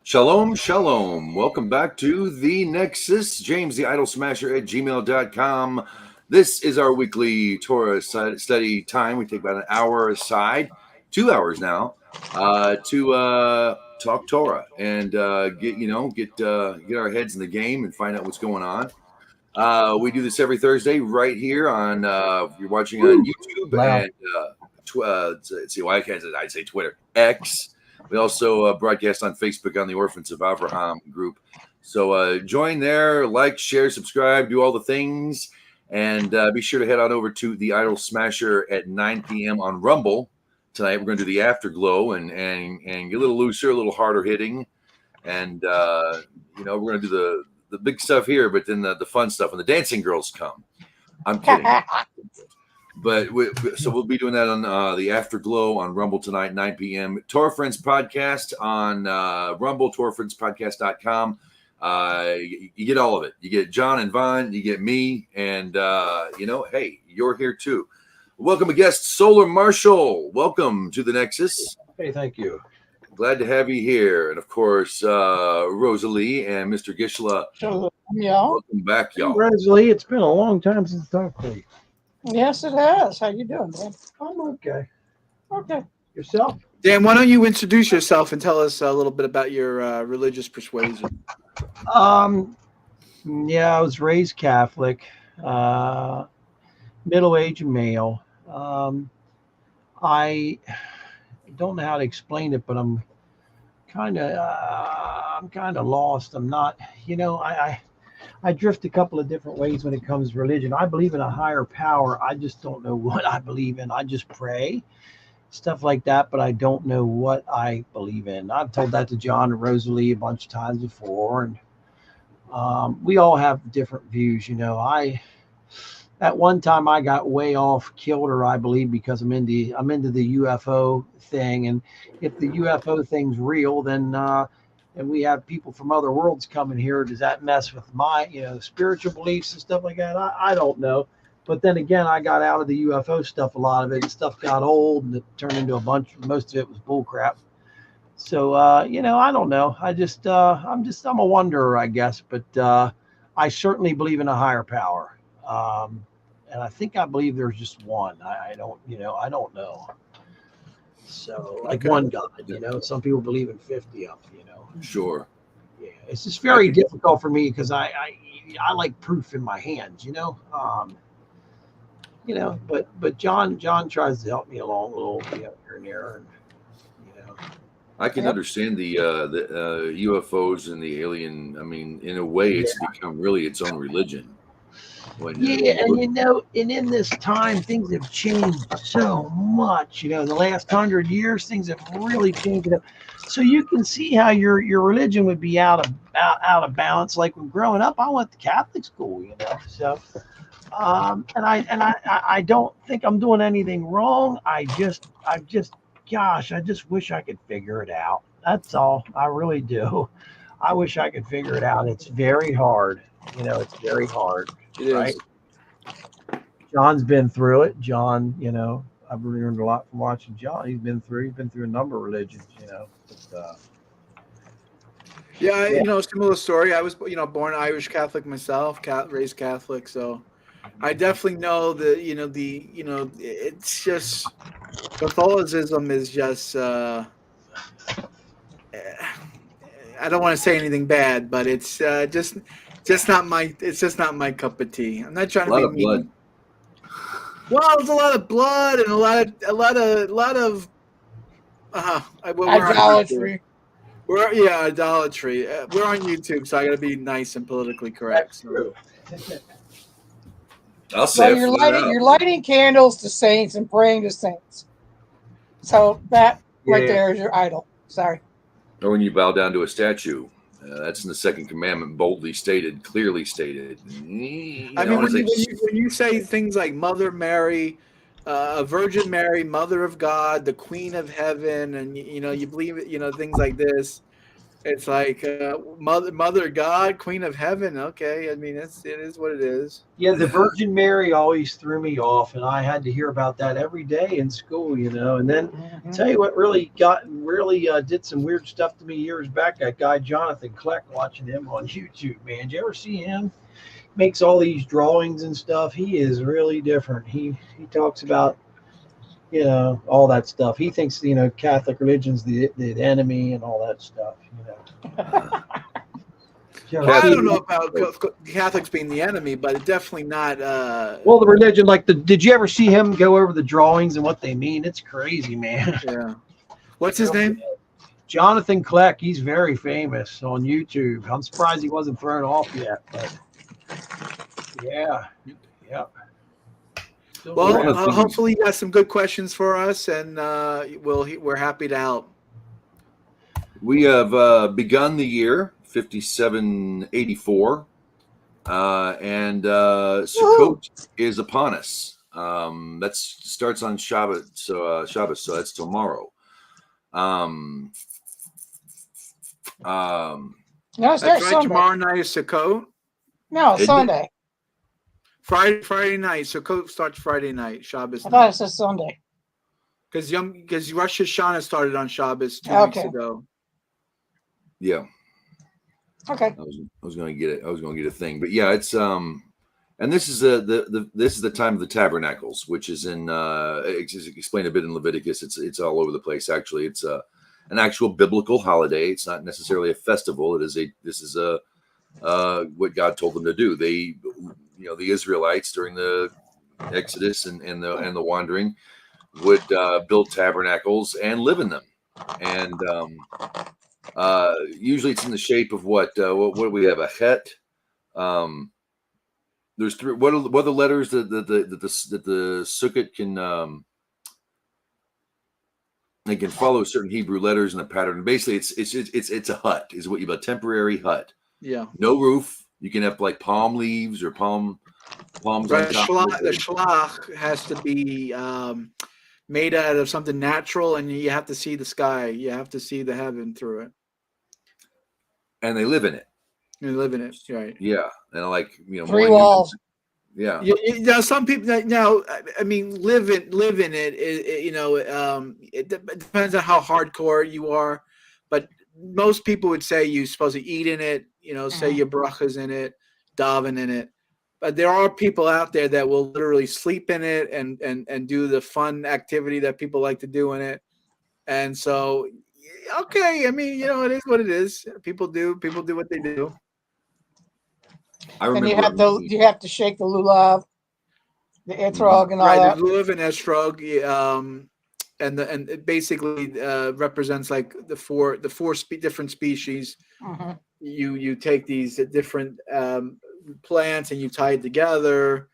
Shalom, shalom. Welcome back to the Nexus. jamestheidolsmasher at gmail.com. This is our weekly Torah study time. We take about an hour aside, 2 hours now, to talk Torah and get our heads in the game and find out what's going on. We do this every Thursday right here on you're watching on YouTube and let's see, why can't I'd say Twitter, X. We also broadcast on Facebook on the Orphans of Abraham group. So join there, like, share, subscribe, do all the things, and be sure to head on over to the Idol Smasher at 9 p.m. on Rumble tonight. We're going to do the Afterglow and get a little looser, a little harder hitting, and we're going to do the big stuff here, but then the fun stuff when the dancing girls come. I'm kidding. But so we'll be doing that on the Afterglow on Rumble tonight, 9 p.m. Torah Friends Podcast on Rumble, TorahFriendsPodcast.com. You get all of it. You get John and Vaughn, you get me, and, hey, you're here too. Welcome a guest, Solar Marshall. Welcome to the Nexus. Hey, thank you. Glad to have you here. And, of course, Rosalie and Mr. Gishla. Shalom, y'all. Welcome back, y'all. Rosalie, it's been a long time since I talked to you. Yes, it has. How you doing, man? I'm okay. Okay. Yourself? Dan, why don't you introduce yourself and tell us a little bit about your religious persuasion? I was raised Catholic, middle-aged male. I don't know how to explain it, but I'm kind of lost. I'm not, I drift a couple of different ways when it comes to religion. I believe in a higher power. I just don't know what I believe in. I just pray, stuff like that, but I don't know what I believe in. I've told that to John and Rosalie a bunch of times before, and we all have different views. At one time I got way off kilter, I believe, because I'm into the UFO thing, and if the UFO thing's real, then and we have people from other worlds coming here, does that mess with my spiritual beliefs and stuff like that? I don't know. But then again, I got out of the UFO stuff. A lot of it stuff got old and it turned into most of it was bull crap. So I don't know. I'm a wanderer, I guess, but I certainly believe in a higher power. And I think I believe there's just one. I don't know. So one God, some people believe in 50 of them, Sure. Yeah, it's just very difficult for me because I like proof in my hands, but John tries to help me along a little here and there, and I can understand the UFOs and the alien. I mean, in a way, it's become really its own religion. And in this time, things have changed so much. In the last 100 years, things have really changed. So you can see how your religion would be out of balance. Like when growing up, I went to Catholic school, So, and I don't think I'm doing anything wrong. I just wish I could figure it out. That's all. I really do. I wish I could figure it out. It's very hard. It's very hard. It right? is. John's been through it. John, I've learned a lot from watching John. He's been through a number of religions, But, similar story. I was, born Irish Catholic myself, raised Catholic, so I definitely know that, it's just Catholicism is just. I don't want to say anything bad, but it's just not my cup of tea. I'm not trying to be mean. Blood. Well, there's a lot of blood and a lot of Idolatry. Idolatry. We're on YouTube, so I got to be nice and politically correct. true. I'll say you're lighting candles to saints and praying to saints. So that right there is your idol. Sorry. Or when you bow down to a statue. That's in the second commandment, boldly stated, clearly stated. When you say things like Mother Mary, Virgin Mary, Mother of God, the Queen of Heaven, and you believe it, things like this. It's like Mother God, Queen of Heaven. Okay, I mean it is what it is. Yeah, the Virgin Mary always threw me off, and I had to hear about that every day in school, And then tell you what really did some weird stuff to me years back. That guy Jonathan Kleck, watching him on YouTube, man. Did you ever see him? Makes all these drawings and stuff. He is really different. He talks about all that stuff. He thinks Catholic religion's the enemy and all that stuff. Well, I don't know about Catholics being the enemy, but definitely not. Well, the religion, did you ever see him go over the drawings and what they mean? It's crazy, man. Yeah. What's his name? Jonathan Kleck. He's very famous on YouTube. I'm surprised he wasn't thrown off yet, but yeah. Well, hopefully you got some good questions for us, and we're happy to help. We have begun the year 5784, and Sukkot is upon us. That starts on Shabbat, so that's tomorrow. No, it's That's right. Sunday. Tomorrow night is Sukkot. No, Sunday. Friday night. Sukkot starts Friday night. Shabbos. I thought it said Sunday. Because Rosh Hashanah started on Shabbos 2 weeks ago. Yeah. Okay. I was going to get it. I was going to get a thing, but yeah, it's and this is the time of the tabernacles, which is in explained a bit in Leviticus. It's all over the place. Actually, it's an actual biblical holiday. It's not necessarily a festival. This is what God told them to do. They, the Israelites during the Exodus and the wandering would build tabernacles and live in them, and usually it's in the shape of what do we have, a het. There's three. What are the letters that the Sukkot can they can follow certain Hebrew letters in a pattern. Basically, it's a hut, is what a temporary hut. Yeah. No roof. You can have like palm leaves or palms. Right. The shlach has to be made out of something natural, and you have to see the sky. You have to see the heaven through it. And they live in it. You live in it, right? Yeah, and three walls. Yeah. Some people I mean, live in it. It depends on how hardcore you are, but most people would say you're supposed to eat in it. Say your brachas in it, daven in it. But there are people out there that will literally sleep in it and do the fun activity that people like to do in it. And so, okay, I mean, it is what it is. People do what they do. I remember. And you have to shake the lulav, the etrog, and all that. Right, the lulav and etrog, and it basically represents like the four different species. Mm-hmm. You take these different plants and you tie it together,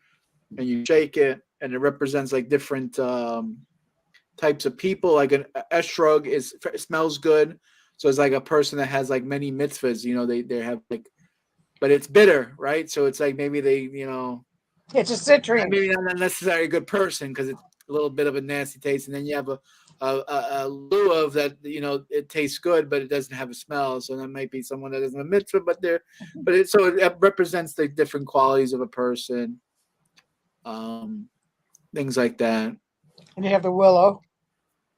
and you shake it, and it represents like different types of people. Like an etrog it smells good, so it's like a person that has like many mitzvahs. They have like. But it's bitter, right? So it's like maybe they, it's a citrine. Maybe not necessarily a good person because it's a little bit of a nasty taste. And then you have a lulav that it tastes good, but it doesn't have a smell. So that might be someone that doesn't have a mitzvah, it represents the different qualities of a person, things like that. And you have the willow.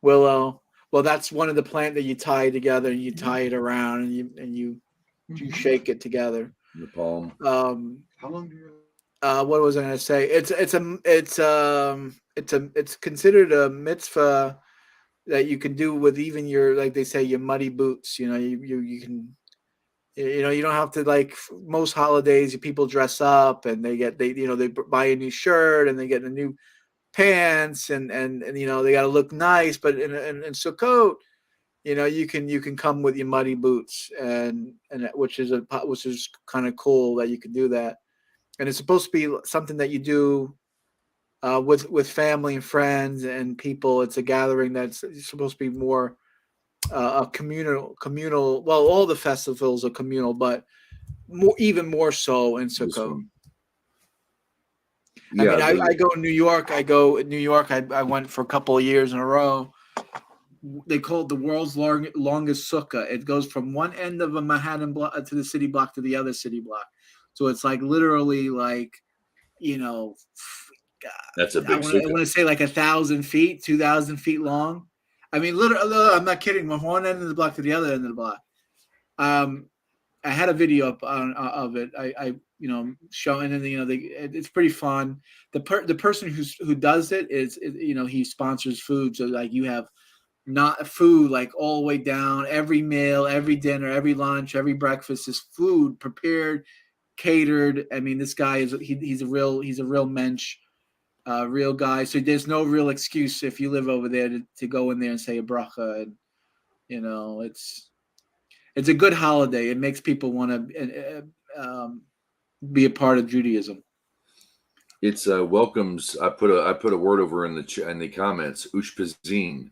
Well, that's one of the plant that you tie together. And you tie it around, and you shake it together. The palm. How long do you? What was I going to say? It's considered a mitzvah that you can do with even your, like they say, your muddy boots. You can, you don't have to, like most holidays, people dress up and they buy a new shirt and they get a new pants and they got to look nice. But in Sukkot, you can come with your muddy boots and which is kind of cool that you can do that. And it's supposed to be something that you do with family and friends and people. It's a gathering that's supposed to be more a communal. Well, all the festivals are communal, but even more so in Sukkot. Yeah, I go to New York. I went for a couple of years in a row. they call it the world's longest sukkah. It goes from one end of a Manhattan block to the city block to the other city block. So it's like literally like, you know, That's a I big want sukkah. to say like 1,000 feet, 2,000 feet long. I mean, literally, I'm not kidding. From one end of the block to the other end of the block. I had a video up of it. I showing, and it's pretty fun. The person who does it is he sponsors food, so like you have not food like all the way down. Every meal, every dinner, every lunch, every breakfast is food prepared, catered. I mean, this guy he's a real mensch. Real guy. So there's no real excuse if you live over there to go in there and say a bracha. And it's a good holiday. It makes people want to be a part of Judaism. It's welcomes. I put a word over in the comments. Ushpizin.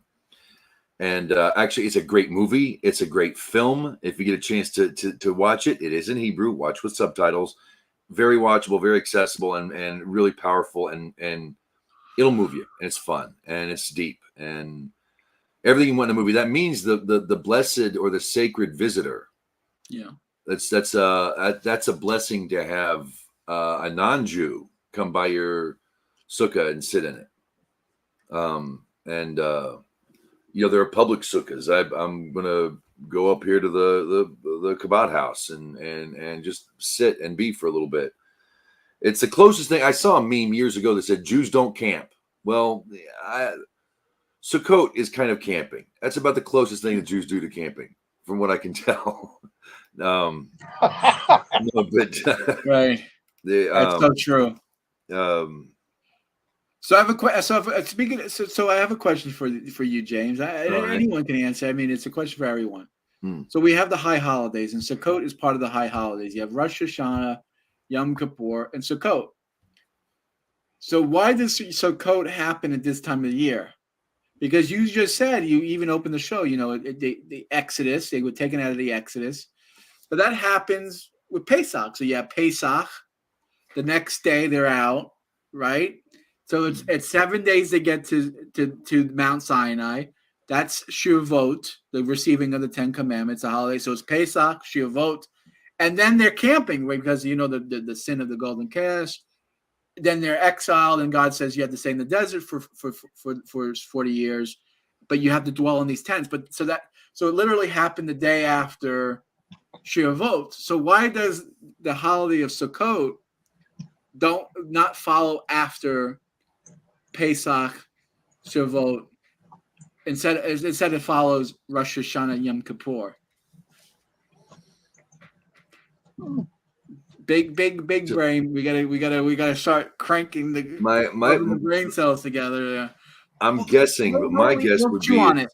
And actually, it's a great movie. It's a great film. If you get a chance to watch it, it is in Hebrew. Watch with subtitles. Very watchable, very accessible, and really powerful, and it'll move you. And it's fun, and it's deep, and everything you want in a movie. That means the blessed or the sacred visitor. Yeah, that's a blessing to have a non-Jew come by your sukkah and sit in it. There are public sukkahs. I'm gonna go up here to the Kabbat house and just sit and be for a little bit. It's the closest thing. I saw a meme years ago that said Jews don't camp. Well, Sukkot is kind of camping. That's about the closest thing that Jews do to camping, from what I can tell. No, but right. That's so true. So I have a question. So I have a question for you, James. Anyone can answer. I mean, it's a question for everyone. So we have the high holidays, and Sukkot is part of the high holidays. You have Rosh Hashanah, Yom Kippur, and Sukkot. So why does Sukkot happen at this time of the year? Because you just said, you even opened the show, the Exodus, they were taken out of the Exodus. But that happens with Pesach. So you have Pesach. The next day they're out, right? So it's 7 days they get to Mount Sinai. That's Shavuot, the receiving of the Ten Commandments, a holiday. So it's Pesach, Shavuot, and then they're camping, right? Because the sin of the golden calf. Then they're exiled, and God says you have to stay in the desert for 40 years, but you have to dwell in these tents. But so it literally happened the day after Shavuot. So why does the holiday of Sukkot not follow after Pesach, Shavuot? Instead it follows Rosh Hashanah, Yom Kippur. Big brain. We gotta start cranking the brain cells together. Yeah. I'm guessing, but my guess would be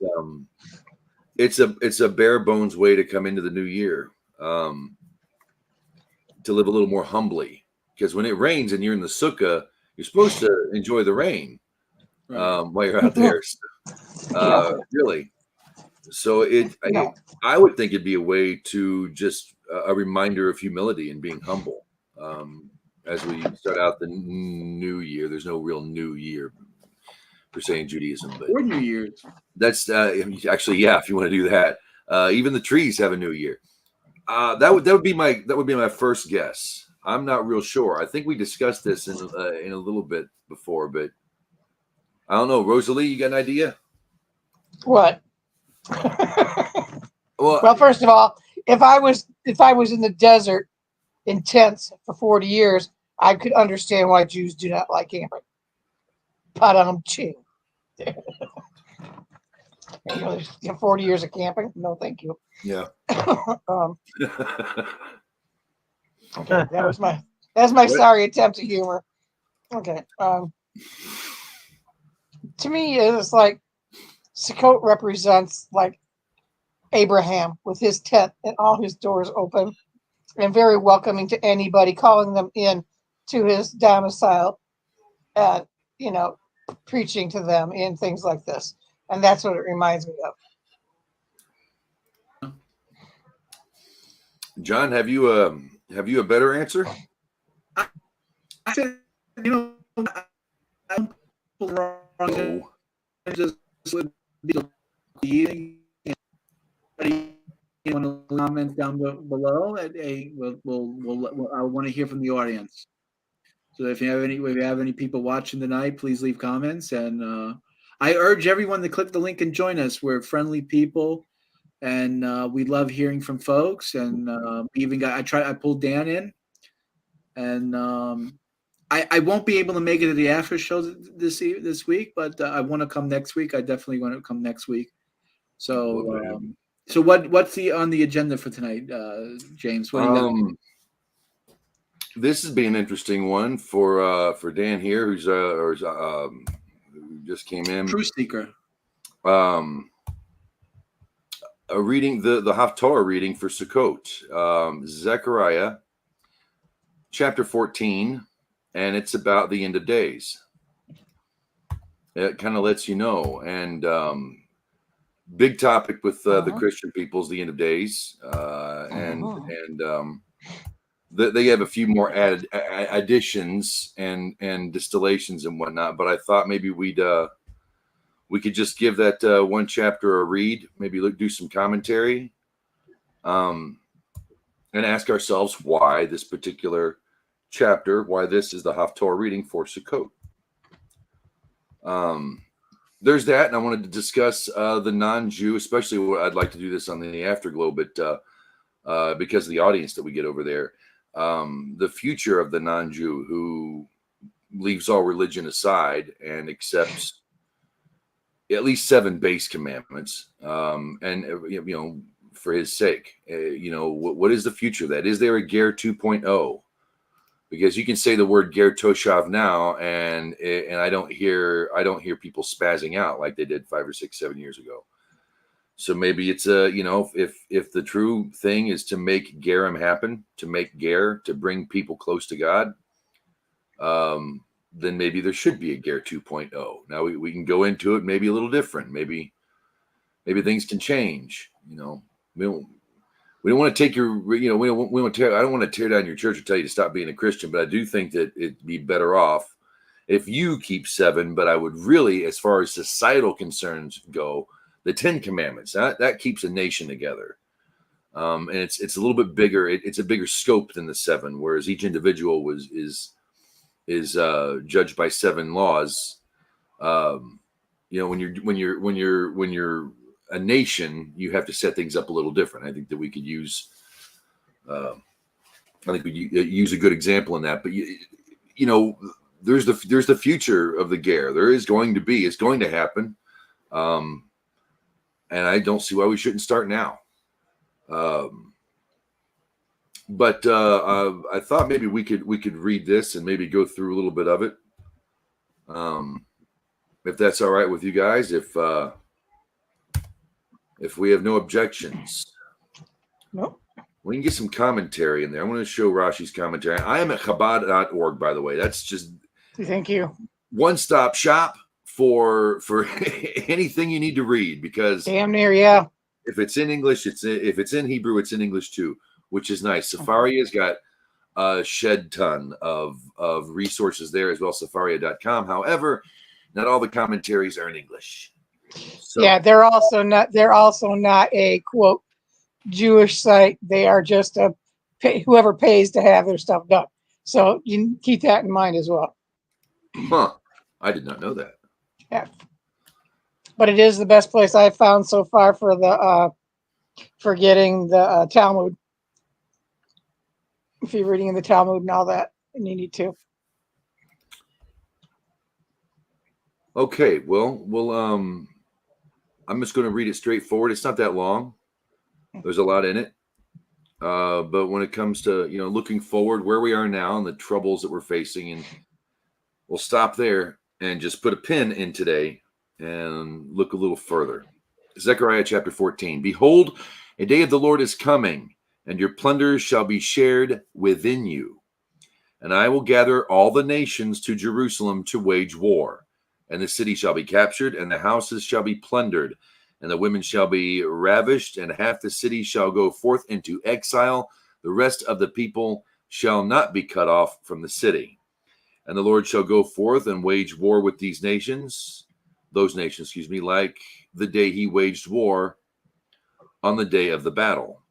it's a bare bones way to come into the new year, to live a little more humbly. Because when it rains and you're in the sukkah, you're supposed to enjoy the rain while you're out there. Really. So I would think it'd be a way to just a reminder of humility and being humble as we start out the new year. There's no real new year per se in Judaism, but or New Year's. That's actually, yeah. If you want to do that, even the trees have a new year. That would be my first guess. I'm not real sure. I think we discussed this in a little bit before, but I don't know. Rosalie, you got an idea? What? Well, first of all, if I was in the desert in tents for 40 years, I could understand why Jews do not like camping. Ching. 40 years of camping? No, thank you. Yeah. Okay, that's my sorry attempt at humor. Okay. To me, it's like Sukkot represents like Abraham with his tent and all his doors open and very welcoming to anybody, calling them in to his domicile and, preaching to them in things like this. And that's what it reminds me of. John, have you a better answer? I said, I'm wrong. Just you. Anybody want to comment down below? I want to hear from the audience. So if you have any people watching tonight, please leave comments. And I urge everyone to click the link and join us. We're friendly people, and we love hearing from folks. And we even I pulled Dan in, and I won't be able to make it to the after show this week, but I want to come next week. I definitely want to come next week. So so what's on the agenda for tonight, James? What do you got? This has been an interesting one for Dan here, who just came in. Truth seeker. A reading the Haftarah reading for Sukkot, Zechariah chapter 14, and it's about the end of days. It kind of lets you know, and big topic with the Christian people's the end of days, they have a few more added additions and distillations and whatnot. But I thought maybe we could just give that one chapter a read, maybe do some commentary, and ask ourselves why this particular chapter, why this is the Haftarah reading for Sukkot. There's that, and I wanted to discuss the non-Jew, especially I'd like to do this on the Afterglow, but because of the audience that we get over there, the future of the non-Jew who leaves all religion aside and accepts at least 7 base commandments, and for his sake, what is the future of that? Is there a Ger 2.0? Because you can say the word Ger Toshav now, and I don't hear people spazzing out like they did 5 or 6, 7 years ago. So maybe it's if the true thing is to make Gerim happen, to make Ger, to bring people close to God, then maybe there should be a Ger 2.0. Now we can go into it maybe a little different. Maybe things can change. We don't want to take your, I don't want to tear down your church or tell you to stop being a Christian, but I do think that it'd be better off if you keep 7. But I would really, as far as societal concerns go, the 10 Commandments that keeps a nation together, and it's a little bit bigger. It's a bigger scope than the 7, whereas each individual is judged by 7 laws. When you're a nation, you have to set things up a little different. I think that we could use. I think we use a good example in that. But there's the future of the Ger. It's going to happen, and I don't see why we shouldn't start now. But I thought maybe we could read this and maybe go through a little bit of it, if that's all right with you guys. If we have no objections. Nope. We can get some commentary in there. I want to show Rashi's commentary. I am at Chabad.org, by the way. That's just Thank you. One-stop shop for anything you need to read, because Damn near, yeah. if it's in English, if it's in Hebrew, it's in English too, which is nice. Safari has got a shed ton of resources there as well, Safaria.com. However, not all the commentaries are in English. So, yeah, they're also not a quote Jewish site. They are just whoever pays to have their stuff done. So you keep that in mind as well. I did not know that. Yeah, but it is the best place I've found so far for getting the Talmud. If you're reading in the Talmud and all that, and you need to. Okay, well, I'm just going to read it straightforward. It's not that long. There's a lot in it. But when it comes to, looking forward where we are now and the troubles that we're facing, and we'll stop there and just put a pin in today and look a little further. Zechariah chapter 14. Behold, a day of the Lord is coming, and your plunder shall be shared within you. And I will gather all the nations to Jerusalem to wage war. And the city shall be captured, and the houses shall be plundered, and the women shall be ravished, and half the city shall go forth into exile. The rest of the people shall not be cut off from the city. And the Lord shall go forth and wage war with those nations, like the day he waged war on the day of the battle.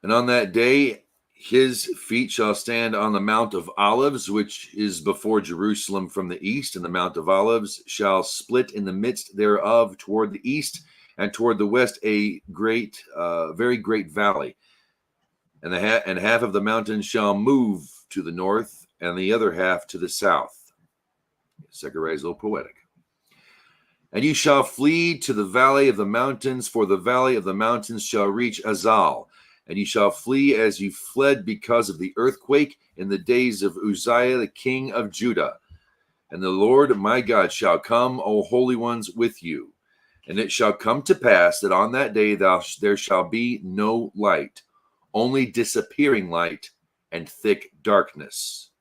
And on that day, his feet shall stand on the Mount of Olives, which is before Jerusalem from the east, and the Mount of Olives shall split in the midst thereof toward the east, and toward the west a great, very great valley. And half of the mountain shall move to the north, and the other half to the south. Zechariah is a little poetic. And you shall flee to the valley of the mountains, for the valley of the mountains shall reach Azal. And ye shall flee as you fled because of the earthquake in the days of Uzziah the king of Judah. And the Lord my God shall come, O holy ones, with you. And it shall come to pass that on that day there shall be no light, only disappearing light and thick darkness.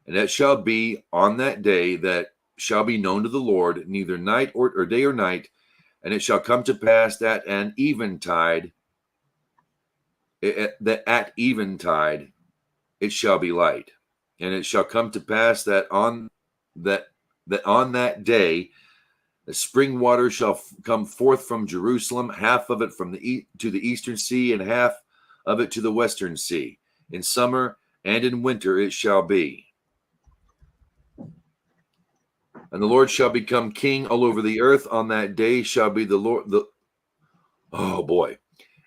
And it shall be on that day that shall be known to the Lord, neither night or day or night. And it shall come to pass that at eventide it shall be light. And it shall come to pass that on that day the spring water shall come forth from Jerusalem, half of it from to the eastern sea, and half of it to the western sea. In summer and in winter it shall be. And the Lord shall become king all over the earth. On that day shall be the Lord.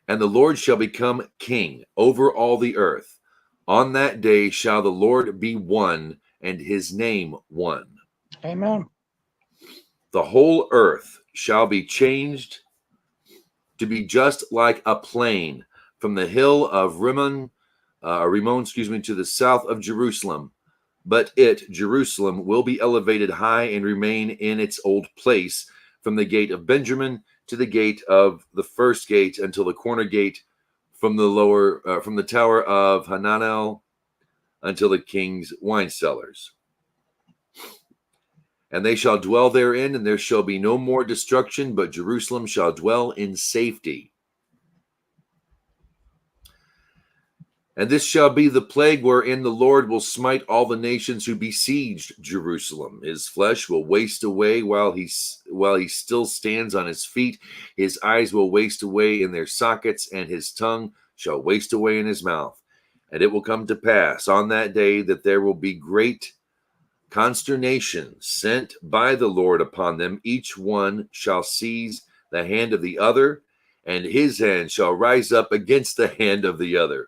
And the Lord shall become king over all the earth. On that day shall the Lord be one, and his name one. Amen. The whole earth shall be changed to be just like a plain, from the hill of Rimmon, to the south of Jerusalem. But Jerusalem, will be elevated high and remain in its old place, from the gate of Benjamin to the gate of the first gate, until the corner gate from the tower of Hananel until the king's wine cellars. And they shall dwell therein, and there shall be no more destruction, but Jerusalem shall dwell in safety. And this shall be the plague wherein the Lord will smite all the nations who besieged Jerusalem. His flesh will waste away while he still stands on his feet. His eyes will waste away in their sockets, and his tongue shall waste away in his mouth. And it will come to pass on that day that there will be great consternation sent by the Lord upon them. Each one shall seize the hand of the other, and his hand shall rise up against the hand of the other.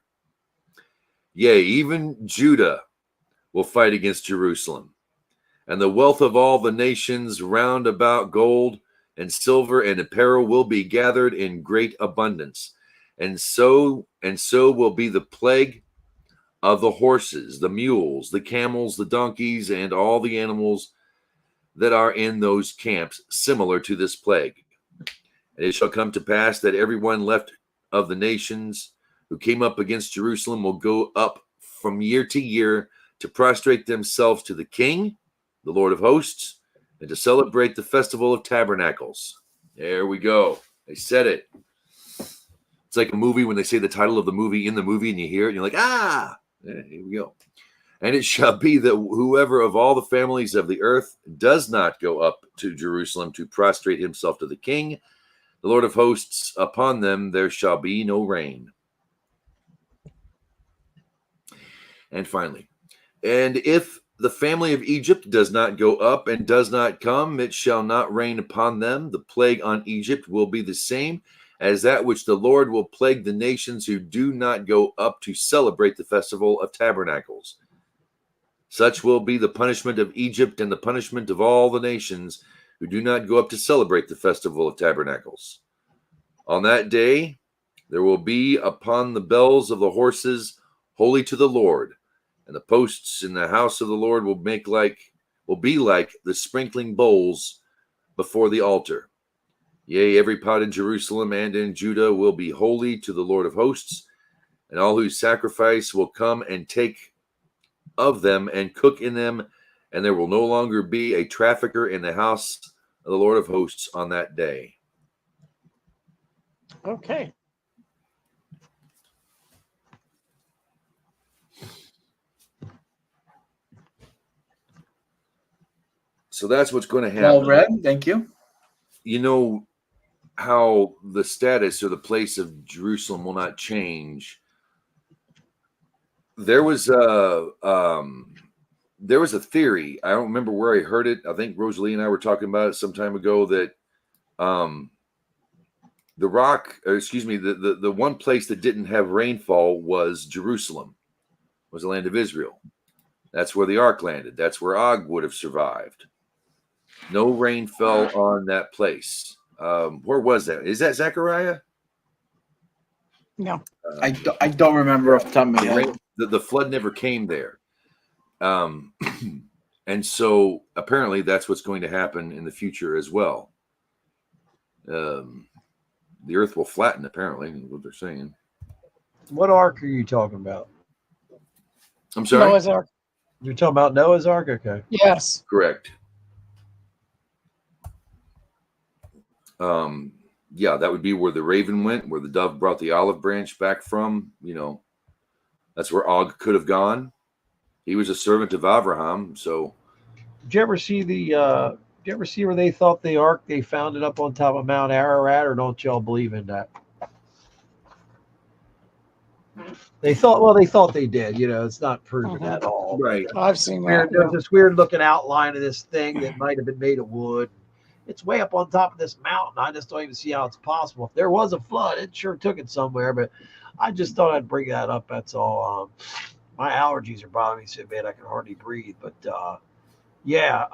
Yea, even Judah will fight against Jerusalem. And the wealth of all the nations round about, gold and silver and apparel, will be gathered in great abundance. And so will be the plague of the horses, the mules, the camels, the donkeys, and all the animals that are in those camps, similar to this plague. And it shall come to pass that everyone left of the nations who came up against Jerusalem will go up from year to year to prostrate themselves to the King, the Lord of hosts, and to celebrate the festival of tabernacles. There we go. They said it. It's like a movie when they say the title of the movie in the movie and you hear it and you're like, ah, here we go. And it shall be that whoever of all the families of the earth does not go up to Jerusalem to prostrate himself to the King, the Lord of hosts, upon them there shall be no rain. And finally, and if the family of Egypt does not go up and does not come, it shall not rain upon them. The plague on Egypt will be the same as that which the Lord will plague the nations who do not go up to celebrate the festival of tabernacles. Such will be the punishment of Egypt and the punishment of all the nations who do not go up to celebrate the festival of tabernacles. On that day, there will be upon the bells of the horses holy to the Lord, and the posts in the house of the Lord will be like the sprinkling bowls before the altar. Yea, every pot in Jerusalem and in Judah will be holy to the Lord of hosts, and all who sacrifice will come and take of them and cook in them, and there will no longer be a trafficker in the house of the Lord of hosts on that day. Okay. So that's what's going to happen. Well read. Thank you. You know how the status or the place of Jerusalem will not change. There was a theory. I don't remember where I heard it. I think Rosalie and I were talking about it some time ago that the one place that didn't have rainfall was Jerusalem, was the land of Israel. That's where the ark landed. That's where Og would have survived. No rain fell on that place. Where was that? Is that Zechariah? No. I don't remember off the top of my head. The flood never came there. And so apparently that's what's going to happen in the future as well. The earth will flatten, apparently, is what they're saying. What ark are you talking about? I'm sorry? Noah's Ark. You're talking about Noah's Ark? Okay. Yes. Correct. Yeah, that would be where the raven went, where the dove brought the olive branch back from. You know, that's where Og could have gone. He was a servant of Abraham. So, Did you ever see where they thought the ark, they found it up on top of Mount Ararat, or don't y'all believe in that? They thought they did. You know, it's not proven at all. right. I've seen that. There's this weird looking outline of this thing that might have been made of wood. It's way up on top of this mountain. I just don't even see how it's possible. If there was a flood, it sure took it somewhere, but I just thought I'd bring that up. That's all. My allergies are bothering me so bad I can hardly breathe. But I've heard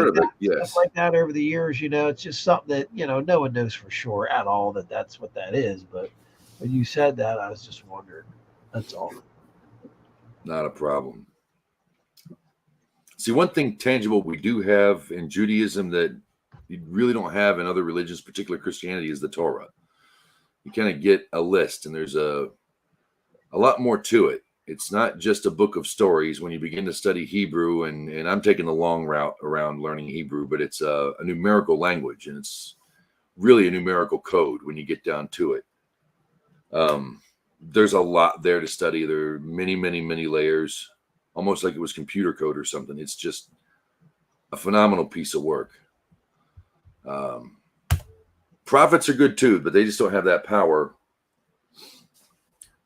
of it. Yes. Stuff like that over the years, you know, it's just something that, you know, no one knows for sure at all that that's what that is. But when you said that, I was just wondering. That's all. Not a problem. See, one thing tangible we do have in Judaism that you really don't have in other religions, particularly Christianity, is the Torah. You kind of get a list, and there's a lot more to it. It's not just a book of stories. When you begin to study Hebrew, and I'm taking the long route around learning Hebrew, but it's a numerical language, and it's really a numerical code when you get down to it. There's a lot there to study. There are many, many, many layers. Almost like it was computer code or something. It's just a phenomenal piece of work. Prophets are good too, but they just don't have that power.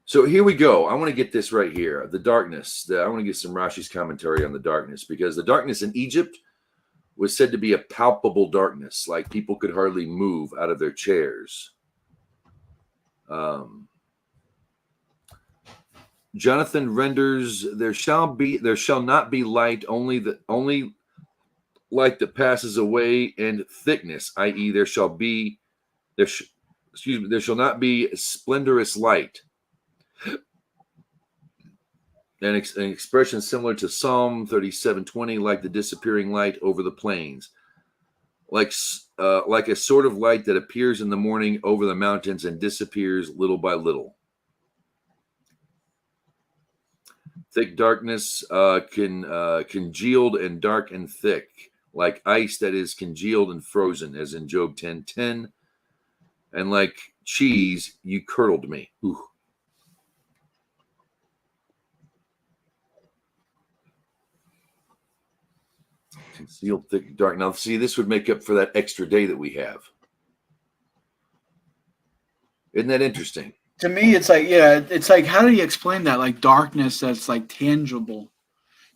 So here we go. I want to get this right here. The darkness. I want to get some Rashi's commentary on the darkness, because the darkness in Egypt was said to be a palpable darkness, like people could hardly move out of their chairs. Jonathan renders, there shall not be light, only light that passes away, and thickness, i.e., there shall not be splendorous light. An expression similar to Psalm 37:20, like the disappearing light over the plains, like a sort of light that appears in the morning over the mountains and disappears little by little. Thick darkness, congealed and dark and thick, like ice that is congealed and frozen, as in Job 10:10, and like cheese, you curdled me. Ooh. Concealed, thick, dark. Now, see, this would make up for that extra day that we have. Isn't that interesting? To me, it's like, how do you explain that? Like darkness that's like tangible.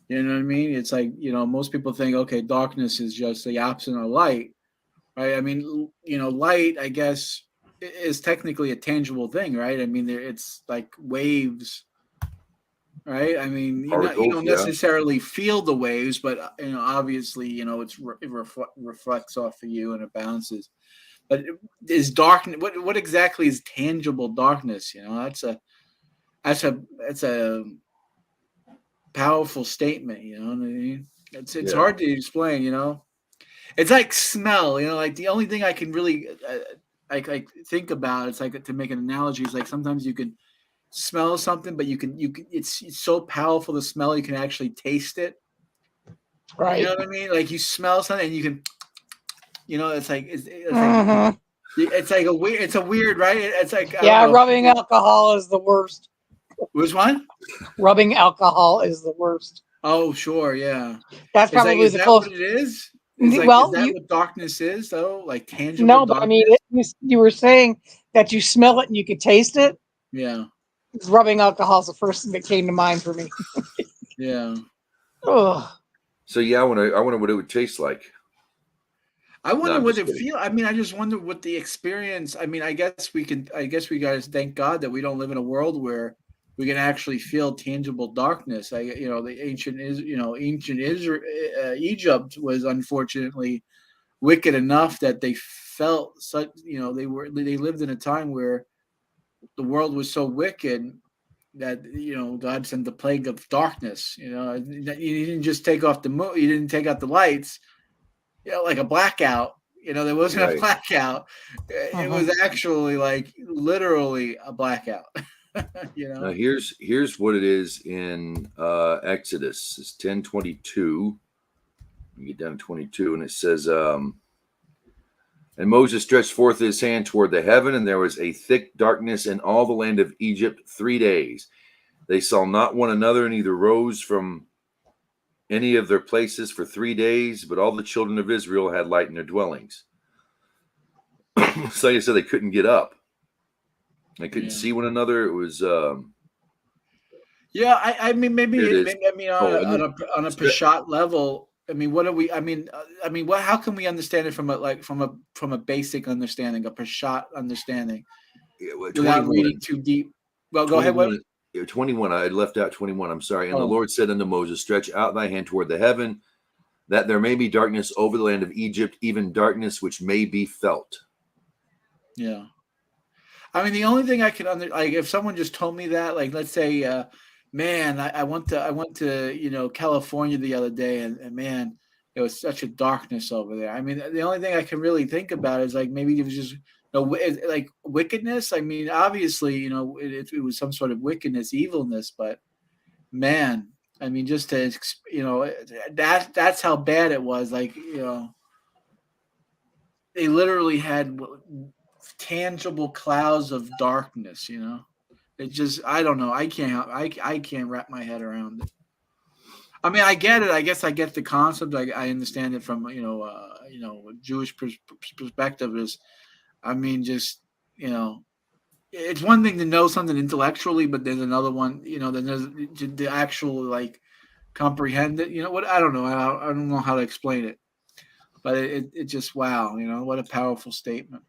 You know what I mean? It's like, you know, most people think, okay, darkness is just the absence of light, right? I mean, you know, light, I guess, is technically a tangible thing, right? I mean, it's like waves, right? I mean, you don't necessarily feel the waves, but, you know, obviously, you know, it reflects off of you and it bounces. But is darkness, what exactly is tangible darkness? You know, that's a powerful statement. You know what I mean? It's hard to explain. You know, it's like smell. You know, like the only thing I can really like think about, it's like, to make an analogy, is like sometimes you can smell something, but you can it's so powerful, the smell, you can actually taste it. Right. You know what I mean? Like you smell something and you can. You know, it's like it's like a weird, right? It's like, rubbing alcohol is the worst. Which one? Rubbing alcohol is the worst. Oh, sure, yeah. That's probably Is the that what closest. it is? Is Well, that you what darkness is though? Like tangible no, but I mean, darkness? you were saying that you smell it and you could taste it. Yeah, Rubbing alcohol is the first thing that came to mind for me. yeah. Ugh. So yeah, I wonder what it would taste like. I No, wonder I'm what just it kidding. feel. I mean, I just wonder what the experience. I mean, I guess we could. I guess we guys thank God that we don't live in a world where we can actually feel tangible darkness. The ancient Israel, Egypt was unfortunately wicked enough that they felt such. They lived in a time where the world was so wicked that God sent the plague of darkness. He didn't just take off the moon. He didn't take out the lights. Like a blackout. There wasn't a Right. blackout. It Mhm. was actually like literally a blackout. Now here's what it is in Exodus. It's 10:22. You get down to 22, and it says, and Moses stretched forth his hand toward the heaven, and there was a thick darkness in all the land of Egypt 3 days. They saw not one another, neither rose from any of their places for 3 days, but all the children of Israel had light in their dwellings. So you said they couldn't get up. They couldn't Yeah. see one another. It was Yeah, I mean, here it is. maybe on Oh, and then on a Peshat level. I mean, what are we? I mean, what? How can we understand it from a basic understanding, a Peshat understanding, without 21. reading too deep? Well, go ahead. What? 21, 21. I had left out 21. I'm sorry. And the Oh, Lord said unto Moses, stretch out thy hand toward the heaven, that there may be darkness over the land of Egypt, even darkness which may be felt. yeah. I mean, the only thing I can like if someone just told me that, like, let's say, man, I went to California the other day, and man, it was such a darkness over there. I mean, the only thing I can really think about is like maybe it was just like wickedness. I mean, obviously, it was some sort of wickedness, evilness, but man, I mean, just to that's how bad it was. Like they literally had tangible clouds of darkness. It just I don't know. I can't wrap my head around it. I mean, I get it. I guess I get the concept. I understand it from a Jewish perspective. Is I mean, just it's one thing to know something intellectually, but there's another one. Then there's the actual like comprehend it. What I don't know. I don't know how to explain it, but it just wow. What a powerful statement.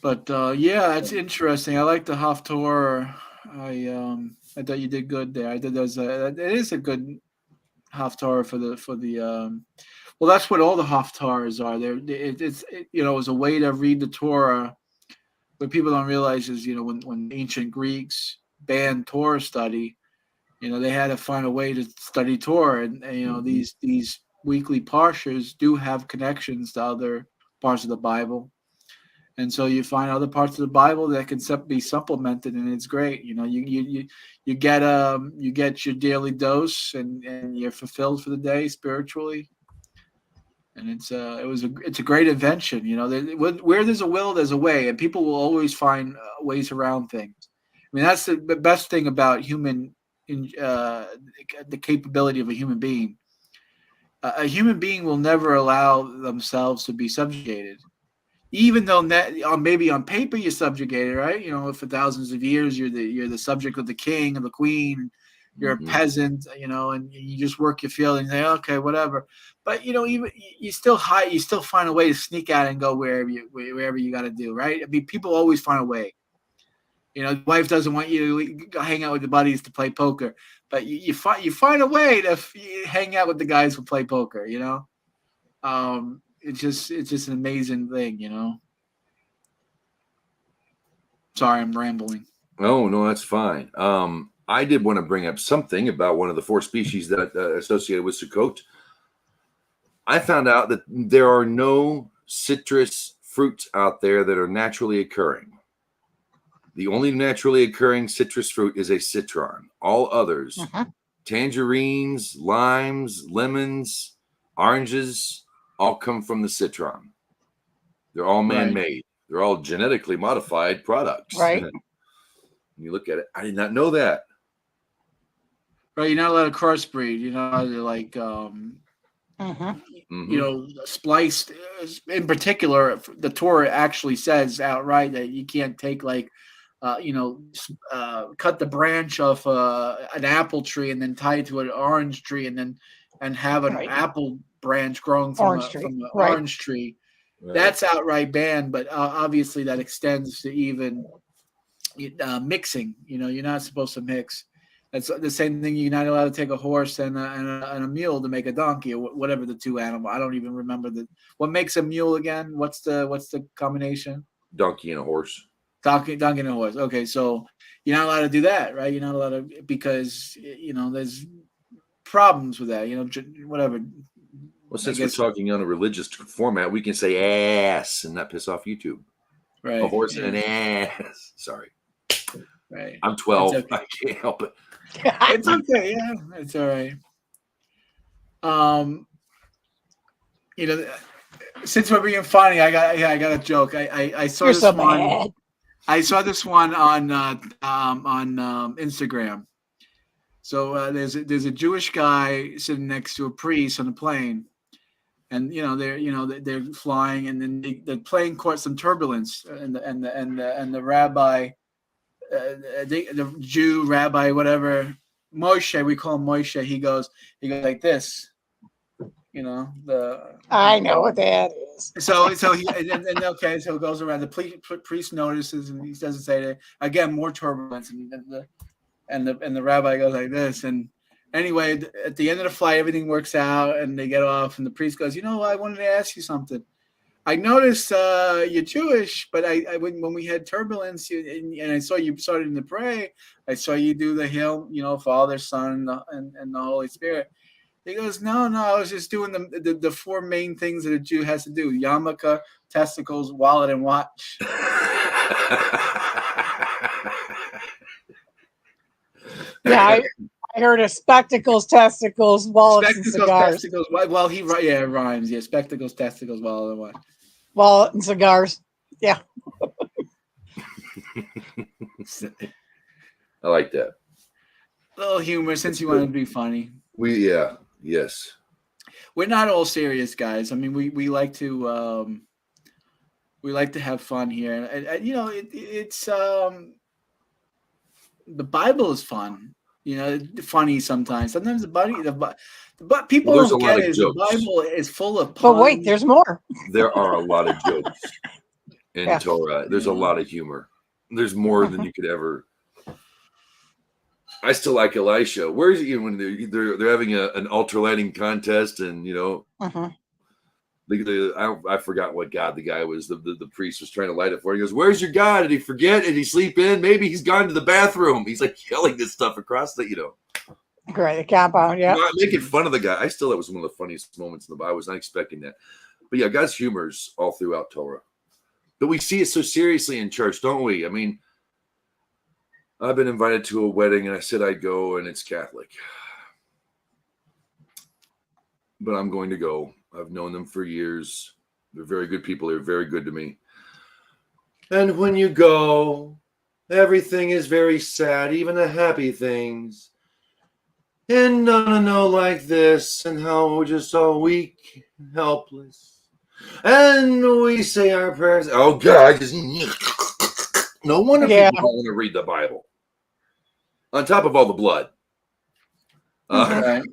But yeah, it's interesting. I like the Haftarah. I thought you did good there. I thought it is a good Haftarah for the. Well, that's what all the Haftarahs are. It's a way to read the Torah. What people don't realize is when ancient Greeks banned Torah study, they had to find a way to study Torah, and these weekly parshas do have connections to other parts of the Bible. And so you find other parts of the Bible that can be supplemented, and it's great. You get your daily dose, and you're fulfilled for the day spiritually. And it's a great invention. Where there's a will, there's a way, and people will always find ways around things. I mean, that's the best thing about the capability of a human being. A human being will never allow themselves to be subjugated. Even though maybe on paper you're subjugated, right? For thousands of years you're the subject of the king or the queen, you're a peasant, and you just work your field and say, okay, whatever. But even you still find a way to sneak out and go wherever you got to do, right? I mean, people always find a way. The wife doesn't want you to hang out with the buddies to play poker, but you find a way to hang out with the guys who play poker. It's just an amazing thing. Sorry, I'm rambling. Oh, no, that's fine. I did want to bring up something about one of the four species that associated with Sukkot. I found out that there are no citrus fruits out there that are naturally occurring. The only naturally occurring citrus fruit is a citron. All others, tangerines, limes, lemons, oranges, all come from the citron. They're all man-made. They're all genetically modified products. Right. You look at it. I did not know that. right? You're not allowed to crossbreed. You're not allowed to like spliced. In particular, the Torah actually says outright that you can't take like cut the branch off an apple tree and then tie it to an orange tree and have an apple branch growing from an orange tree. Right. That's outright banned, but obviously that extends to even mixing. You're not supposed to mix. That's the same thing. You're not allowed to take a horse and a mule to make a donkey or whatever the two animals. I don't even remember what makes a mule again. What's the combination? Donkey and a horse. Donkey and a horse. Okay, so you're not allowed to do that, right? You're not allowed to because there's problems with that. Whatever. Well, since we're talking on a religious format, we can say ass and not piss off YouTube. Right. A horse and an ass. Sorry. Right. I'm 12. Okay. I can't help it. It's okay. Yeah, it's all right. Since we're being funny, I got a joke. I saw this one. I saw this one on Instagram. So there's a Jewish guy sitting next to a priest on a plane, and they're flying, and then the plane caught some turbulence, and the rabbi, the Jew rabbi, whatever, Moshe, we call him Moshe. He goes like this. I know what that is. So he okay, so it goes around. The priest notices, and he doesn't say that again. More turbulence, and the rabbi goes like this. And anyway, at the end of the flight, everything works out, and they get off. And the priest goes, I wanted to ask you something. I noticed you're Jewish, but when we had turbulence, and I saw you started to pray, I saw you do the Hail, Father, Son, and the Holy Spirit. He goes, no, I was just doing the four main things that a Jew has to do: yarmulke, testicles, wallet, and watch. Yeah, I heard of spectacles, testicles, wallets, and cigars. Testicles. Well, it rhymes. Yeah, spectacles, testicles, wallet, and watch. Wallet and cigars. Yeah. I like that. A little humor, since you wanted to be funny. Yes. We're not all serious guys. I mean, we like to have fun here, and it's the Bible is fun. Funny sometimes. Sometimes but people don't get it. The Bible is full of puns. But wait, there's more. There are a lot of jokes in Torah. There's a lot of humor. There's more than you could ever. I still like Elisha. Where is he when they're having an altar lighting contest, and I forgot what god the guy was. The priest was trying to light it for. He goes, "Where's your God? Did he forget? Did he sleep in? Maybe he's gone to the bathroom." He's like yelling this stuff across the Great, the compound. Yeah, not making fun of the guy. That was one of the funniest moments in the Bible. I was not expecting that, but yeah, God's humor's all throughout Torah. But we see it so seriously in church, don't we? I mean, I've been invited to a wedding, and I said I'd go, and it's Catholic. But I'm going to go. I've known them for years. They're very good people. They're very good to me. And when you go, everything is very sad, even the happy things. And no, like this, and how we're just all weak, helpless. And we say our prayers. Oh, God, no wonder people don't want to read the Bible. On top of all the blood. I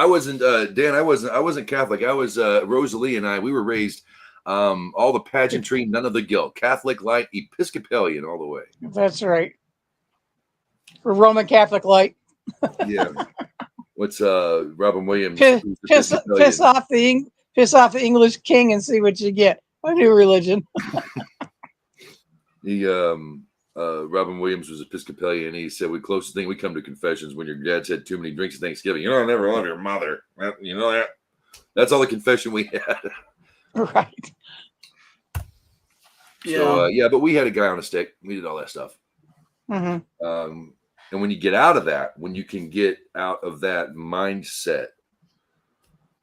wasn't Dan. I wasn't Catholic. I was Rosalie and I. We were raised all the pageantry, none of the guilt. Catholic light, Episcopalian all the way. That's right. For Roman Catholic light. Yeah. What's Robin Williams? Piss off the English king and see what you get. A new religion. Robin Williams was Episcopalian. He said, "We closest thing we come to confessions when your dad's had too many drinks at Thanksgiving. I never love your mother. You know that. That's all the confession we had." Right. So but we had a guy on a stick. We did all that stuff. And when you get out of that, when you can get out of that mindset,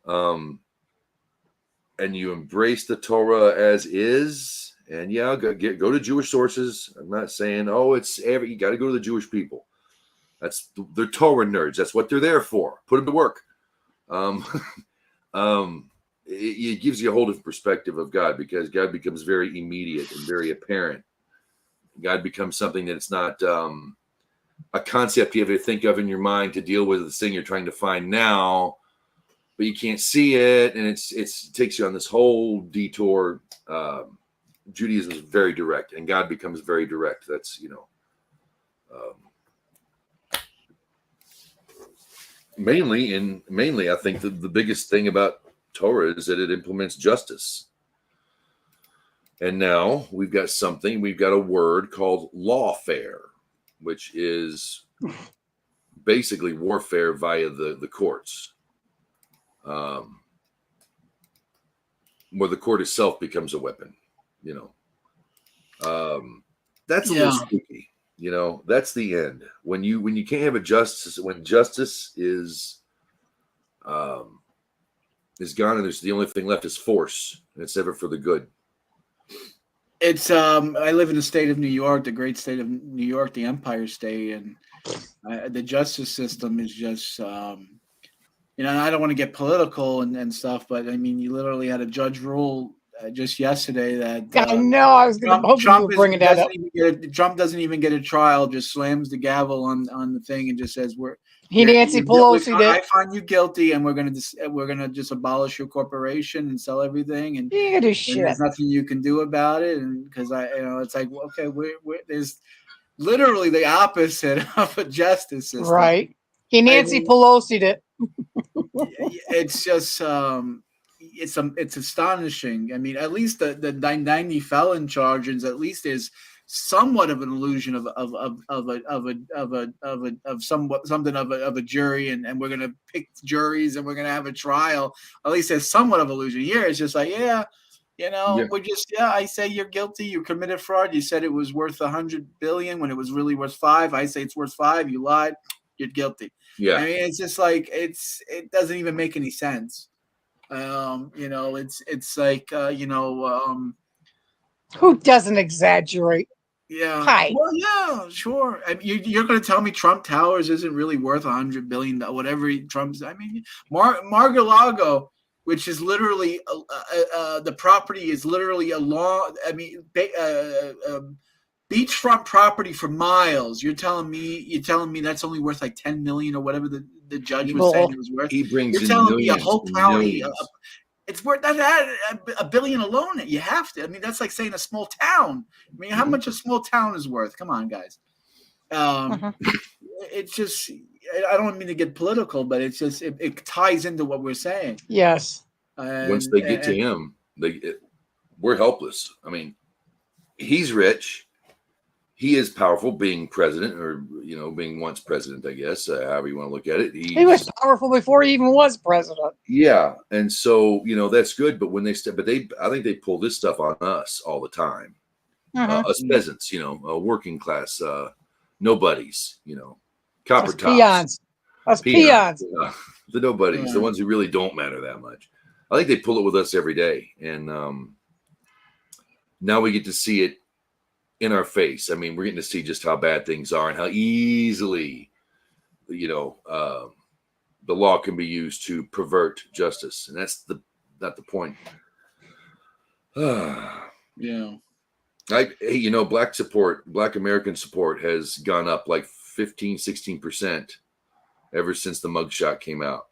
and you embrace the Torah as is. And go to Jewish sources. I'm not saying, you got to go to the Jewish people. They're Torah nerds. That's what they're there for. Put them to work. It gives you a whole different perspective of God, because God becomes very immediate and very apparent. God becomes something that's not a concept you have to think of in your mind to deal with the thing you're trying to find now, but you can't see it, and it takes you on this whole detour. Judaism is very direct, and God becomes very direct. That's mainly, I think the biggest thing about Torah is that it implements justice. And now we've got a word called lawfare, which is basically warfare via the courts, where the court itself becomes a weapon. That's a little spooky. That's the end. When you can't have a justice, when justice is gone, and there's the only thing left is force, and it's ever for the good. It's I live in the state of New York, the great state of New York, the Empire State, and the justice system is just and I don't want to get political and stuff, but I mean, you literally had a judge rule just yesterday that I know. I was going to hope you were bringing that up. Trump doesn't even get a trial; just slams the gavel on the thing and just says, Nancy Pelosi did. I find you guilty, and we're gonna just abolish your corporation and sell everything, and there's nothing you can do about it." And because it's like, okay, there's literally the opposite of a justice system, right? Nancy Pelosi did. It's just it's astonishing. I mean, at least the 90 felon charges at least is somewhat of an illusion of something of a jury, and we're gonna pick juries and we're gonna have a trial. At least there's somewhat of illusion. Here it's just like, we're just I say you're guilty, you committed fraud, you said it was worth $100 billion when it was really worth $5 billion. I say it's worth $5 billion, you lied, you're guilty. Yeah. I mean, it's just like it doesn't even make any sense. It's like who doesn't exaggerate? Yeah. Hi. Well, yeah, sure. I mean, you're going to tell me Trump Towers isn't really worth $100 billion, whatever Trump's. I mean, Mar-a-Lago, which is literally the property is literally a long. I mean, beachfront property for miles. You're telling me that's only worth like $10 million or whatever the judge was saying it was worth. He brings You're in telling millions, me a whole county. It's worth that $1 billion alone. You have to. I mean, that's like saying a small town. I mean, how much a small town is worth? Come on, guys. It's just. I don't mean to get political, but it's just it ties into what we're saying. Yes. Once they get to him, we're helpless. I mean, he's rich. He is powerful, being president, or being once president, I guess, however you want to look at it. He was powerful before he even was president. Yeah, and so that's good. But when I think they pull this stuff on us all the time. Us peasants, working class, nobodies, copper tops, peons, us peons, the nobodies, the ones who really don't matter that much. I think they pull it with us every day, and now we get to see it in our face. I mean, we're getting to see just how bad things are and how easily, the law can be used to pervert justice, and that's not the point. Yeah. Black American support has gone up like 15-16% ever since the mugshot came out.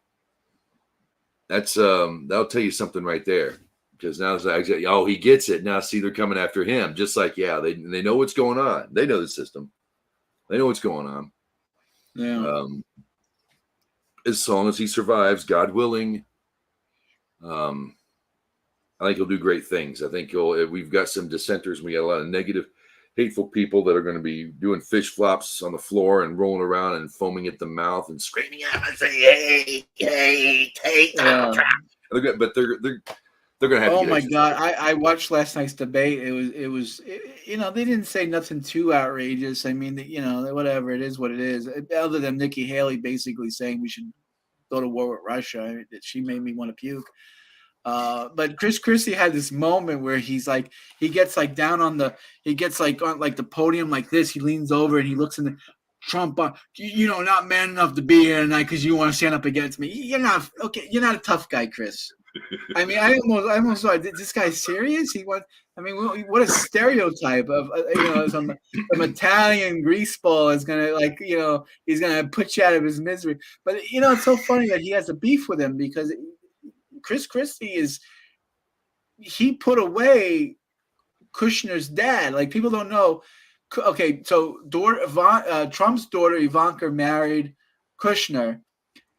That's that'll tell you something right there. Because now it's like, he gets it. Now, see, they're coming after him. Just like, they know what's going on. They know the system. They know what's going on. Yeah. As long as he survives, God willing, I think he'll do great things. I think we've got some dissenters. We got a lot of negative, hateful people that are going to be doing fish flops on the floor and rolling around and foaming at the mouth and screaming out and saying, hey, Donald Trump. But they're going to have. Oh my God! I watched last night's debate. It was they didn't say nothing too outrageous. I mean, whatever, it is what it is. Other than Nikki Haley basically saying we should go to war with Russia, she made me want to puke. But Chris Christie had this moment where he gets like down on the podium like this. He leans over and he looks in Trump, not man enough to be here tonight because you want to stand up against me. You're not okay. You're not a tough guy, Chris. I mean, I almost thought, this guy serious? What a stereotype of some Italian greaseball is gonna he's gonna put you out of his misery. But it's so funny that he has a beef with him because Chris Christie he put away Kushner's dad. Like, people don't know. Okay, so Trump's daughter Ivanka married Kushner,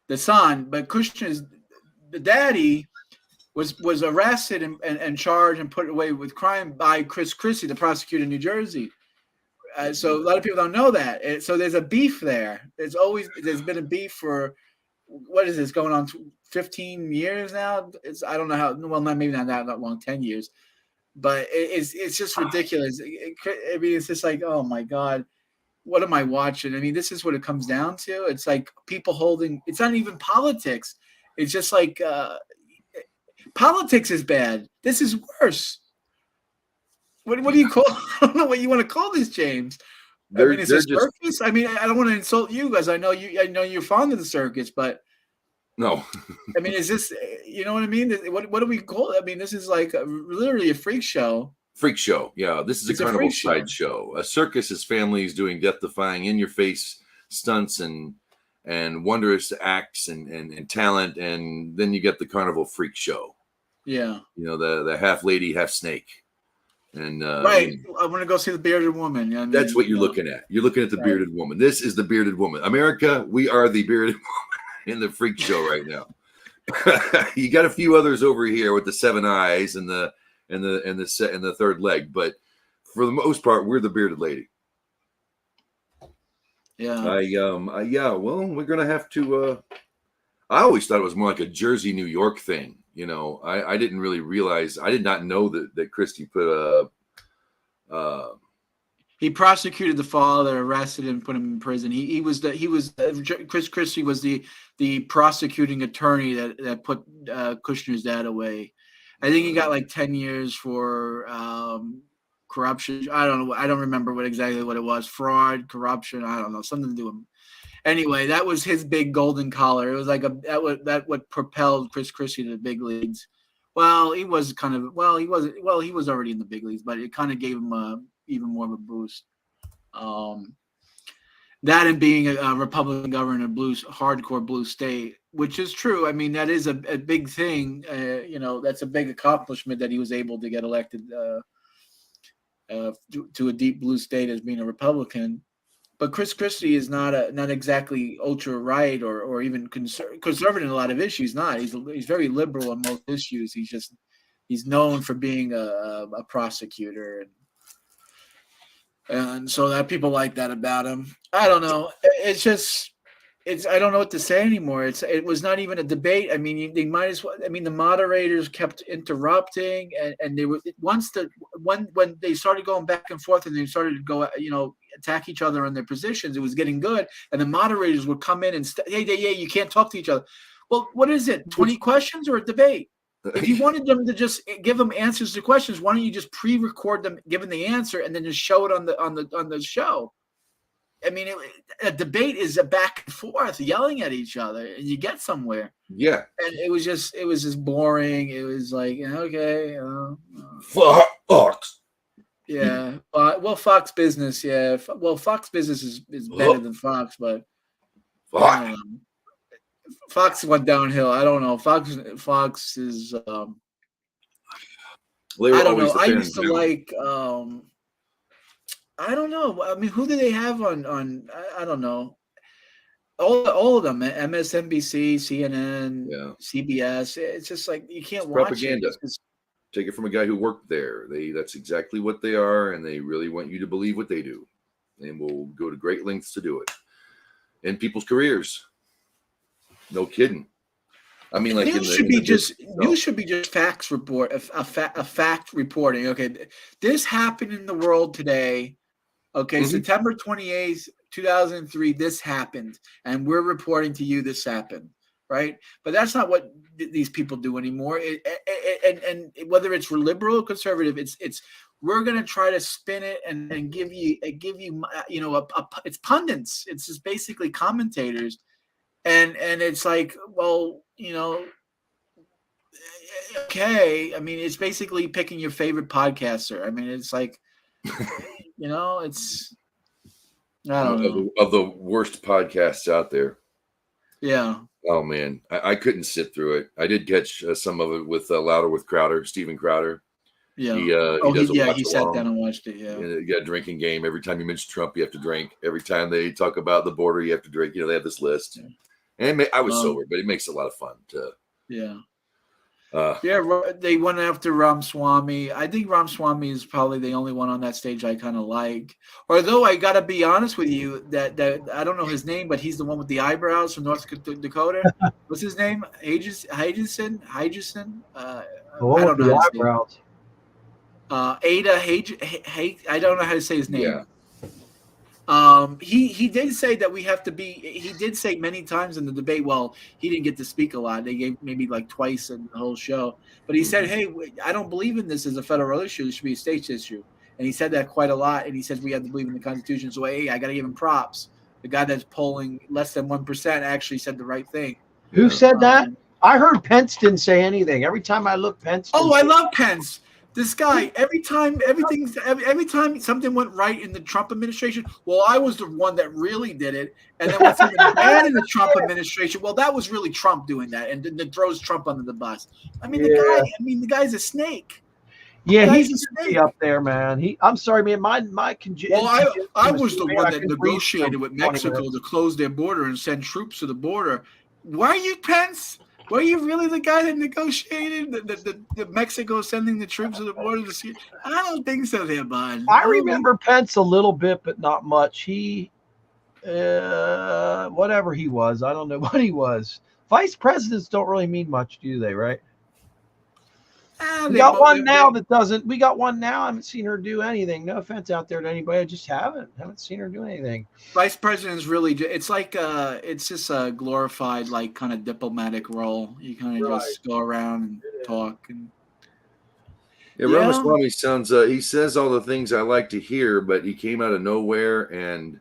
the son, but Kushner's the daddy was arrested and charged and put away with crime by Chris Christie, the prosecutor in New Jersey. So a lot of people don't know that. So there's a beef there. There's been a beef for, what is this, going on 15 years now? I don't know how. Well, maybe not that long, 10 years. But it's just ridiculous. It's just like, oh my God, what am I watching? I mean, this is what it comes down to. It's like people holding. It's not even politics. It's just like. Politics is bad. This is worse. What do you call? I don't know what you want to call this, James. Is this circus? I mean, I don't want to insult you guys. I know you're fond of the circus, but no. I mean, is this? You know what I mean? What do we call it? I mean, this is like literally a freak show. Freak show, yeah. This is a carnival sideshow. A circus is families doing death-defying, in-your-face stunts and wondrous acts and talent, and then you get the carnival freak show. Yeah, the half lady, half snake, and right. I want to go see the bearded woman. I mean, that's what you're looking at. You're looking at the bearded woman. This is the bearded woman. America, we are the bearded woman in the freak show right now. You got a few others over here with the 7 eyes and the third leg, but for the most part, we're the bearded lady. Yeah. Well, we're gonna have to. I always thought it was more like a Jersey, New York thing. I didn't really realize. I did not know that Christie put he prosecuted the father, arrested him, put him in prison. Chris Christie was the prosecuting attorney that put Kushner's dad away. I think he got like 10 years for corruption. I don't know. I don't remember exactly what it was. Fraud, corruption. I don't know. Something to do with. Anyway, that was his big golden collar. It was like what propelled Chris Christie to the big leagues. Well, he was he was already in the big leagues, but it kind of gave him even more of a boost. That and being a Republican governor in a hardcore blue state, which is true. I mean, that is a big thing. That's a big accomplishment that he was able to get elected to a deep blue state as being a Republican. But Chris Christie is not exactly ultra right or even conservative in a lot of issues. He's not. He's very liberal on most issues. He's known for being a prosecutor, and so that people like that about him. I don't know. I don't know what to say anymore. It was not even a debate. I mean, they might as well. I mean, the moderators kept interrupting, and they were when they started going back and forth, and they started to go, attack each other on their positions. It was getting good, and the moderators would come in and hey, you can't talk to each other. Well, what is it? 20 questions or a debate? If you wanted them to just give them answers to questions, why don't you just pre-record them giving the answer and then just show it on the show? I mean, a debate is a back and forth, yelling at each other, and you get somewhere. Yeah. And it was just boring. It was like, okay. Fox. Yeah. Well, Fox Business. Yeah. Well, Fox Business is better than Fox, but Fox went downhill. I don't know. Fox is. I don't know. I used to like. I don't know. I mean, who do they have on? I don't know. All of them. MSNBC, CNN, CBS. It's just like you can't watch propaganda. Take it from a guy who worked there. That's exactly what they are, and they really want you to believe what they do, and will go to great lengths to do it in people's careers. No kidding. I mean, like news should be just facts report, a fact reporting. Okay, this happened in the world today. Okay, September 28th, 2003, this happened, and we're reporting to you this happened, right? But that's not what these people do anymore. And whether it's liberal or conservative, it's we're going to try to spin it and give you, you know, it's pundits. It's just basically commentators. And it's like, well, you know, okay. I mean, it's basically picking your favorite podcaster. I mean, it's like, you know, it's, I don't know. Of the worst podcasts out there. Yeah. Oh man, I couldn't sit through it. I did catch some of it with Louder with Crowder, Steven Crowder. Yeah. He does he sat down and watched it. Yeah. You got a drinking game. Every time you mention Trump, you have to drink. Every time they talk about the border, you have to drink. You know, they have this list. Yeah. And I was sober, but it makes it a lot of fun to. Yeah. They went after Ramaswamy. I think Ramaswamy is probably the only one on that stage I kind of like. Although I gotta be honest with you, that I don't know his name, but he's the one with the eyebrows from North Dakota. What's his name? Hagison. I don't know the eyebrows. Ada I don't know how to say his name. Yeah. He did say that we have to be. He did say many times in the debate. Well, he didn't get to speak a lot. They gave maybe like twice in the whole show. But he said, "Hey, I don't believe in this as a federal issue. It should be a state issue." And he said that quite a lot. And he says we have to believe in the Constitution. So hey, I got to give him props. The guy that's polling less than 1% actually said the right thing. Who said that? I heard Pence didn't say anything. Every time I look, Pence. I love Pence. This guy, every time something went right in the Trump administration, well, I was the one that really did it. And then when something bad in the Trump administration, well, that was really Trump doing that, and then throws Trump under the bus. I mean, the guy's a snake. Yeah, he's a snake up there, man. I'm sorry, man. My Well, I was the one that negotiated with Mexico to close their border and send troops to the border. Why are you, Pence? Were you really the guy that negotiated the Mexico sending the troops to the border to see? I don't think so, there, bud. I remember Pence a little bit, but not much. He, whatever he was, I don't know what he was. Vice presidents don't really mean much, do they? Right? We got one now that doesn't. We got one now. I haven't seen her do anything. No offense out there to anybody. I just haven't seen her do anything. Vice president is really. It's like it's just a glorified like kind of diplomatic role. You kind of just go around and talk and. Yeah, Ramaswamy sounds. He says all the things I like to hear, but he came out of nowhere and.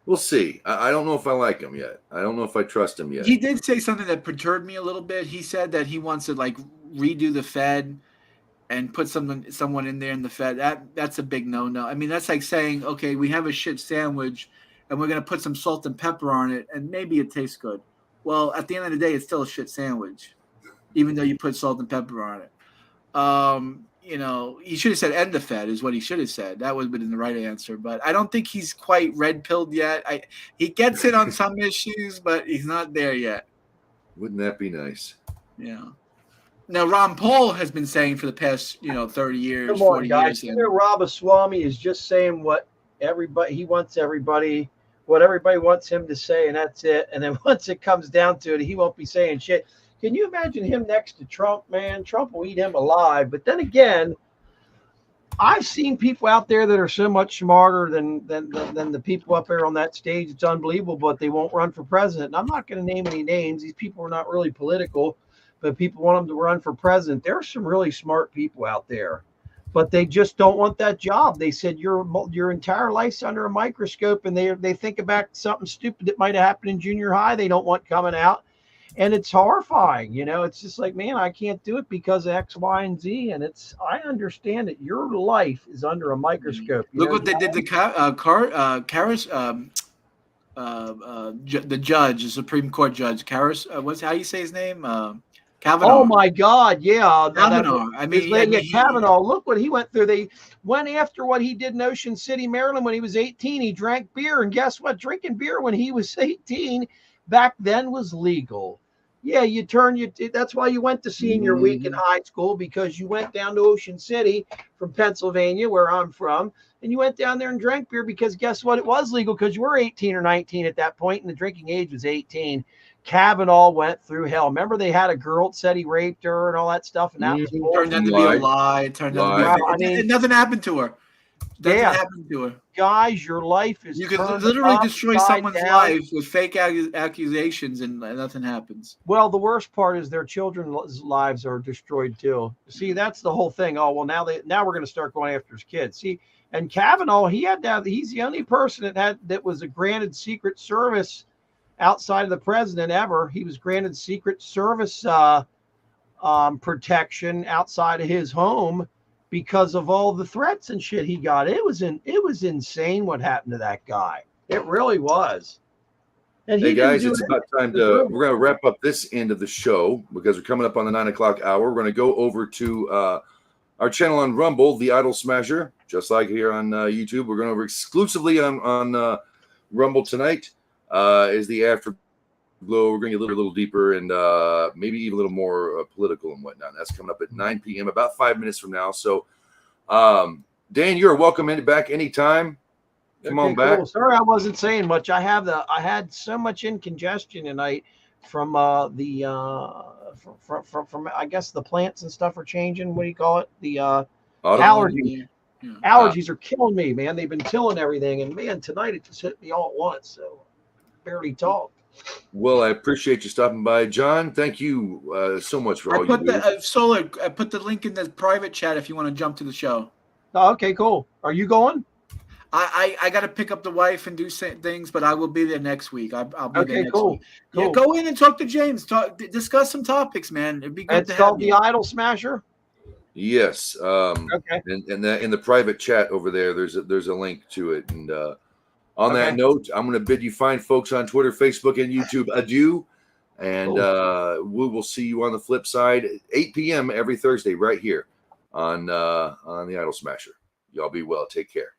We'll see. I don't know if I like him yet. I don't know if I trust him yet. He did say something that perturbed me a little bit. He said that he wants to like redo the Fed and put someone in there in the Fed. That's a big no-no. I mean, that's like saying, okay, we have a shit sandwich and we're going to put some salt and pepper on it and maybe it tastes good. Well, at the end of the day, it's still a shit sandwich, even though you put salt and pepper on it. You know, he should have said end the Fed is what he should have said. That would have been the right answer. But I don't think he's quite red-pilled yet. He gets it on some issues, but he's not there yet. Wouldn't that be nice? Yeah. Now, Ron Paul has been saying for the past, 30 years, Come on, 40 guys. years. Ramaswamy is just saying what he wants what everybody wants him to say, and that's it. And then once it comes down to it, he won't be saying shit. Can you imagine him next to Trump, man? Trump will eat him alive. But then again, I've seen people out there that are so much smarter than the people up there on that stage. It's unbelievable, but they won't run for president. And I'm not going to name any names. These people are not really political, but people want them to run for president. There are some really smart people out there, but they just don't want that job. They said your entire life's under a microscope, and they think about something stupid that might have happened in junior high they don't want coming out. And it's horrifying, it's just like, man, I can't do it because of X, Y, and Z. And I understand that your life is under a microscope. Look what they did to the judge, the Supreme Court judge, how you say his name? Kavanaugh. Oh my God, yeah. Kavanaugh. Kavanaugh. Look what he went through. They went after what he did in Ocean City, Maryland when he was 18. He drank beer. And guess what? Drinking beer when he was 18 back then was legal. Yeah, that's why you went to senior week in high school, because you went down to Ocean City from Pennsylvania, where I'm from, and you went down there and drank beer because guess what? It was legal because you were 18 or 19 at that point, and the drinking age was 18. Kavanaugh went through hell. Remember they had a girl that said he raped her and all that stuff, and that was turned out to be a lie. And nothing happened to her. Doesn't Yeah. happen to her. Guys, your life is You could turned literally destroy upside someone's down. life with fake accusations, and nothing happens. Well, the worst part is their children's lives are destroyed too. See, that's the whole thing. Oh well, now we're going to start going after his kids. See, and Kavanaugh, he's the only person that was granted Secret Service outside of the president ever. He was granted Secret Service protection outside of his home because of all the threats and shit he got. It was insane what happened to that guy. It really was. And Hey guys, it's about time we're going to wrap up this end of the show because we're coming up on the 9 o'clock hour. We're going to go over to our channel on Rumble, The Idol Smasher, just like here on YouTube. We're going over exclusively on Rumble tonight. Is the Afterglow. We're going to get a little deeper and maybe even a little more political and whatnot. That's coming up at 9 p.m., about 5 minutes from now. So, Dan, you're welcome back anytime. Come on back. Cool. Sorry, I wasn't saying much. I had so much incongestion tonight from from I guess the plants and stuff are changing. What do you call it? The allergies. Yeah. Allergies are killing me, man. They've been killing everything, and man, tonight it just hit me all at once. So barely talk. Well, I appreciate you stopping by, John. Thank you so much for all you do. Solar, I put the link in the private chat if you want to jump to the show. Oh, okay, cool. Are you going? I got to pick up the wife and do things, but I will be there next week. I'll be there next week. Cool. Yeah, go in and talk to James. Discuss some topics, man. It'd be good. It's called The Idol Smasher. Yes. Okay. And that in the private chat over there, there's a link to it. And on that note, I'm going to bid you fine folks on Twitter, Facebook, and YouTube adieu. And we will see you on the flip side, 8 p.m. every Thursday, right here on the Idol Smasher. Y'all be well. Take care.